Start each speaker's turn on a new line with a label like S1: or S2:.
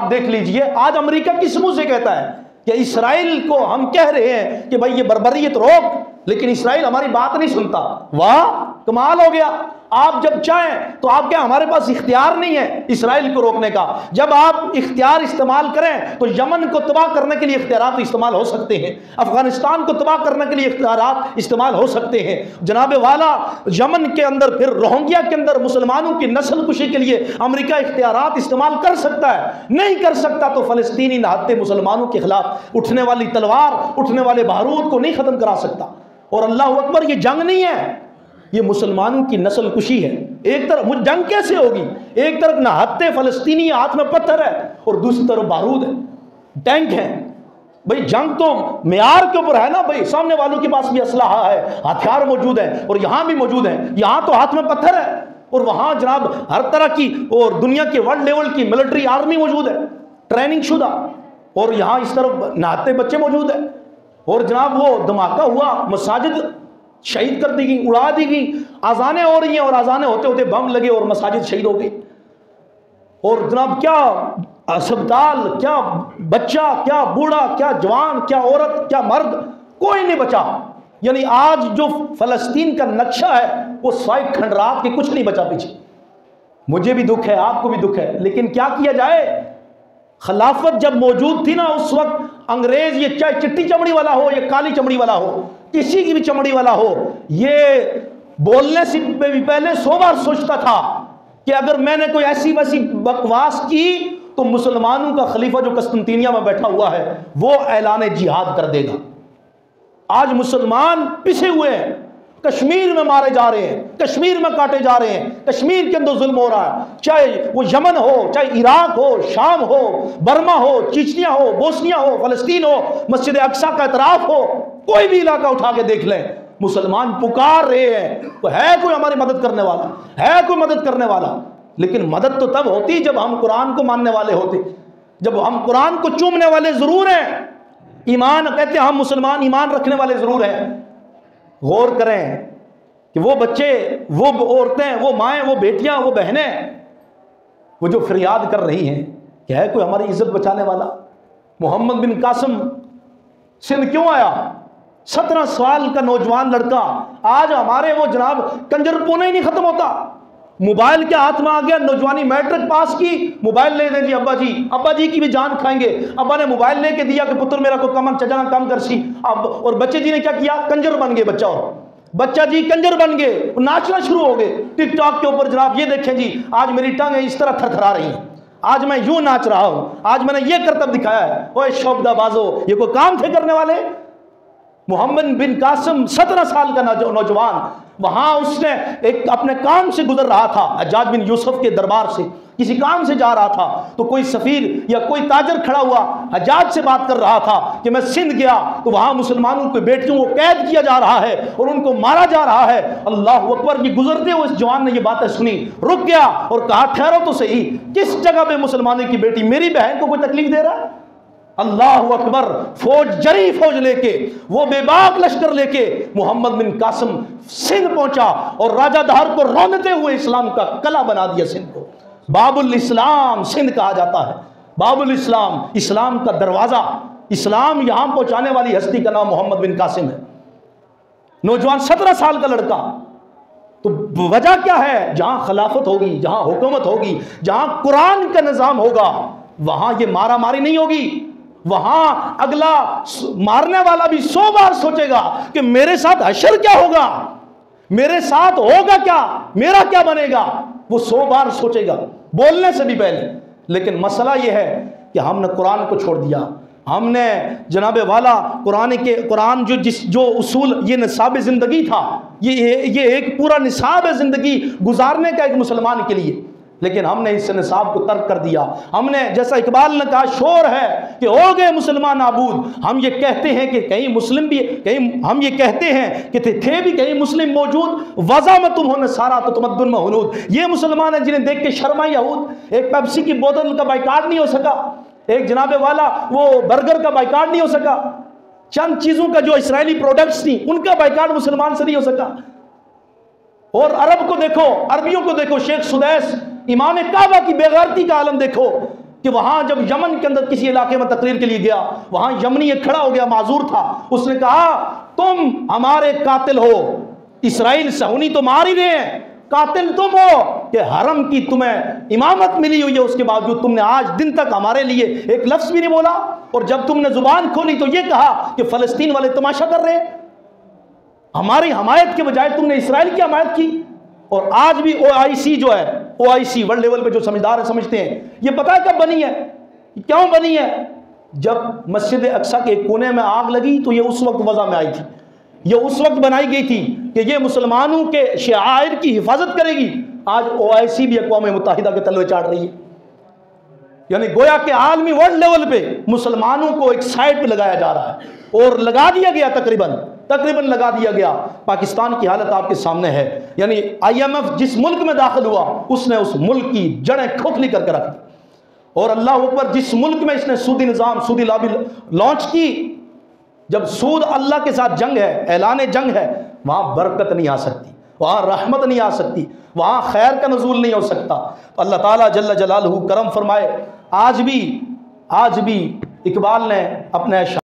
S1: آپ دیکھ لیجئے آج امریکہ کس منہ سے کہتا ہے کہ اسرائیل کو ہم کہہ رہے ہیں کہ بھائی یہ بربریت روک، لیکن اسرائیل ہماری بات نہیں سنتا۔ واہ کمال ہو گیا، آپ جب چاہیں تو آپ کیا ہمارے پاس اختیار نہیں ہے اسرائیل کو روکنے کا؟ جب آپ اختیار استعمال کریں تو یمن کو تباہ کرنے کے لیے اختیارات استعمال ہو سکتے ہیں، افغانستان کو تباہ کرنے کے لیے اختیارات استعمال ہو سکتے ہیں۔ جناب والا یمن کے اندر پھر روہنگیا کے اندر مسلمانوں کی نسل کشی کے لیے امریکہ اختیارات استعمال کر سکتا ہے؟ نہیں کر سکتا تو فلسطینی نہتے مسلمانوں کے خلاف اٹھنے والی تلوار، اٹھنے والے بارود کو نہیں ختم کرا سکتا۔ اور اللہ اکبر، یہ جنگ نہیں ہے، یہ مسلمانوں کی نسل کشی ہے۔ ایک طرف جنگ کیسے ہوگی؟ ایک طرف نہتے فلسطینی ہاتھ میں پتھر ہے اور دوسری طرف بارود ہے، ٹینک ہے۔ بھئی جنگ تو معیار کے اوپر ہے نا، بھئی سامنے والوں کے پاس بھی اسلحہ ہے، ہتھیار موجود ہے، اور یہاں بھی موجود ہے۔ یہاں تو ہاتھ میں پتھر ہے اور وہاں جناب ہر طرح کی اور دنیا کے ورلڈ لیول کی ملٹری آرمی موجود ہے، ٹریننگ شدہ، اور یہاں اس طرف نہاتے بچے موجود ہیں۔ اور جناب وہ دھماکہ ہوا، مساجد شہید کر دی گئی، اڑا دی گئی، آذانیں ہو رہی ہیں اور آذانیں ہوتے ہوتے بم لگے اور مساجد شہید ہو گئی۔ اور جناب کیا اسپتال، کیا بچہ، کیا بوڑھا، کیا جوان، کیا عورت، کیا مرد، کوئی نہیں بچا۔ یعنی آج جو فلسطین کا نقشہ ہے وہ سوائے کھنڈرات کے کچھ نہیں بچا پیچھے۔ مجھے بھی دکھ ہے، آپ کو بھی دکھ ہے، لیکن کیا کیا جائے؟ خلافت جب موجود تھی نا اس وقت انگریز، یہ چاہے چٹی چمڑی والا ہو یا کالی چمڑی والا ہو، کسی کی بھی چمڑی والا ہو، یہ بولنے سے بھی پہلے 100 بار سوچتا تھا کہ اگر میں نے کوئی ایسی ویسی بکواس کی تو مسلمانوں کا خلیفہ جو قسطنطینیہ میں بیٹھا ہوا ہے وہ اعلان جہاد کر دے گا۔ آج مسلمان پسے ہوئے ہیں، کشمیر میں مارے جا رہے ہیں، کشمیر میں کاٹے جا رہے ہیں، کشمیر کے اندر ظلم ہو رہا ہے، چاہے وہ یمن ہو، چاہے عراق ہو، شام ہو، برما ہو، چیچنیا ہو، بوسنیا ہو، فلسطین ہو، مسجد اقصی کا اعتراف ہو، کوئی بھی علاقہ اٹھا کے دیکھ لیں، مسلمان پکار رہے ہیں تو ہے کوئی ہماری مدد کرنے والا، ہے کوئی مدد کرنے والا۔ لیکن مدد تو تب ہوتی جب ہم قرآن کو ماننے والے ہوتے، جب ہم قرآن کو چومنے والے ضرور ہیں، ایمان کہتے ہیں ہم مسلمان ایمان رکھنے والے ضرور ہیں۔ غور کریں کہ وہ بچے، وہ عورتیں، وہ مائیں، وہ بیٹیاں، وہ بہنیں، وہ جو فریاد کر رہی ہیں کہ ہے کوئی ہماری عزت بچانے والا۔ محمد بن قاسم سندھ کیوں آیا؟ 17 سال کا نوجوان لڑکا، آج ہمارے وہ جناب کنجر پونے ہی نہیں ختم ہوتا، موبائل کے ہاتھ میں آ گیا، نوجوانی میٹرک پاس کی، موبائل لے دیں جی ابا جی کی بھی جان کھائیں گے، ابا نے موبائل لے کے دیا کہ پتر میرا کو کمن چجنا کم کر سی، اب اور بچے جی نے کیا کیا؟ کنجر بن گئے، بچہ جی کنجر بن گئے، ناچنا شروع ہو گئے ٹک ٹاک کے اوپر۔ جناب یہ دیکھیں جی، آج میری ٹانگیں اس طرح تھر تھرا رہی ہیں، آج میں یوں ناچ رہا ہوں، آج میں نے یہ کرتب دکھایا ہے۔ اوے شعبدہ بازو، یہ کوئی کام تھے کرنے والے؟ محمد بن قاسم 17 سال کا نوجوان، وہاں اس نے ایک اپنے کام سے گزر رہا تھا، حجاج بن یوسف کے دربار سے کسی کام سے جا رہا تھا، تو کوئی سفیر یا کوئی تاجر کھڑا ہوا، حجاج سے بات کر رہا تھا کہ میں سندھ گیا تو وہاں مسلمانوں کی بیٹیوں کو قید کیا جا رہا ہے اور ان کو مارا جا رہا ہے۔ اللہ اکبر، یہ گزرتے ہوئے اس جوان نے یہ باتیں سنی، رک گیا اور کہا ٹھہرو تو صحیح، کس جگہ پہ مسلمانوں کی بیٹی، میری بہن کو کوئی تکلیف دے رہا ہے؟ اللہ اکبر، فوج، جری فوج لے کے، وہ بے باک لشکر لے کے محمد بن قاسم سندھ پہنچا اور راجہ دھار کو روندتے ہوئے اسلام کا قلعہ بنا دیا سندھ کو۔ باب الاسلام سندھ کہا جاتا ہے، باب الاسلام، اسلام کا دروازہ، اسلام یہاں پہنچانے والی ہستی کا نام محمد بن قاسم ہے۔ نوجوان 17 سال کا لڑکا، تو وجہ کیا ہے؟ جہاں خلافت ہوگی، جہاں حکومت ہوگی، جہاں قرآن کا نظام ہوگا، وہاں یہ مارا ماری نہیں ہوگی، وہاں اگلا مارنے والا بھی 100 بار سوچے گا کہ میرے ساتھ حشر کیا ہوگا، میرے ساتھ ہوگا کیا، میرا کیا بنے گا، وہ 100 بار سوچے گا بولنے سے بھی پہلے۔ لیکن مسئلہ یہ ہے کہ ہم نے قرآن کو چھوڑ دیا، ہم نے جناب والا قرآن جو اصول، یہ نصاب زندگی تھا، یہ ایک پورا نصاب ہے زندگی گزارنے کا ایک مسلمان کے لیے، لیکن ہم نے اس نصاب کو ترک کر دیا۔ ہم نے، جیسا اقبال نے کہا، شور ہے کہ ہو گئے مسلمان نابود، ہم یہ کہتے ہیں کہ کہیں مسلم بھی، ہم یہ کہتے ہیں کہ تھے بھی کہیں مسلم موجود، وضع میں تم ہو نصارہ تو تمدن میں ہنود۔ یہ مسلمان ہیں جنہیں دیکھ کے شرما یہود، ایک پیپسی کی بوتل کا بائیکاٹ نہیں ہو سکا، ایک جناب والا وہ برگر کا بائیکاٹ نہیں ہو سکا، چند چیزوں کا جو اسرائیلی پروڈکٹس تھی ان کا بائیکاٹ مسلمان سے نہیں ہو سکا۔ اور عرب کو دیکھو، عربیوں کو دیکھو، شیخ سدیس، امام کعبہ کی بے غیرتی کا عالم دیکھو، کہ وہاں جب یمن کے اندر کسی علاقے میں تقریر کے لیے گیا، وہاں یمنی ایک کھڑا ہو گیا، معذور تھا، اس نے کہا تم ہمارے قاتل ہو، اسرائیل صہیونی تو مار ہی رہے ہیں، قاتل تم ہو کہ حرم کی تمہیں امامت ملی ہوئی ہے، اس کے باوجود تم نے آج دن تک ہمارے لیے ایک لفظ بھی نہیں بولا، اور جب تم نے زبان کھولی تو یہ کہا کہ فلسطین والے تماشا کر رہے ہیں، ہماری حمایت کے بجائے تم نے اسرائیل کی حمایت کی۔ اور آج بھی OIC جو ہے، OIC ورلڈ لیول پہ جو سمجھدار ہے سمجھتے ہیں، یہ پتہ ہے کب بنی ہے، کیوں بنی ہے؟ جب مسجد اقصیٰ کے ایک کونے میں آگ لگی تو یہ اس وقت وضع میں آئی تھی، یہ اس وقت بنائی گئی تھی کہ یہ مسلمانوں کے شعائر کی حفاظت کرے گی۔ آج OIC بھی اقوام متحدہ کے تلوے چاٹ رہی ہے، یعنی گویا کہ عالمی ورلڈ لیول پہ مسلمانوں کو ایک سائڈ پہ لگایا جا رہا ہے، اور لگا دیا گیا تقریباً لگا دیا گیا۔ پاکستان کی حالت آپ کے سامنے ہے، یعنی IMF جس ملک میں داخل ہوا اس نے اس ملک کی جڑیں کھوکھلی کر کے رکھ دی، اور اللہ اکبر جس ملک میں اس نے سودی نظام، سودی لابی لانچ کی، جب سود اللہ کے ساتھ جنگ ہے، اعلان جنگ ہے، وہاں برکت نہیں آ سکتی، وہاں رحمت نہیں آ سکتی، وہاں خیر کا نزول نہیں ہو سکتا۔ اللہ تعالیٰ جل جلالہ کرم فرمائے۔ آج بھی اقبال نے اپنے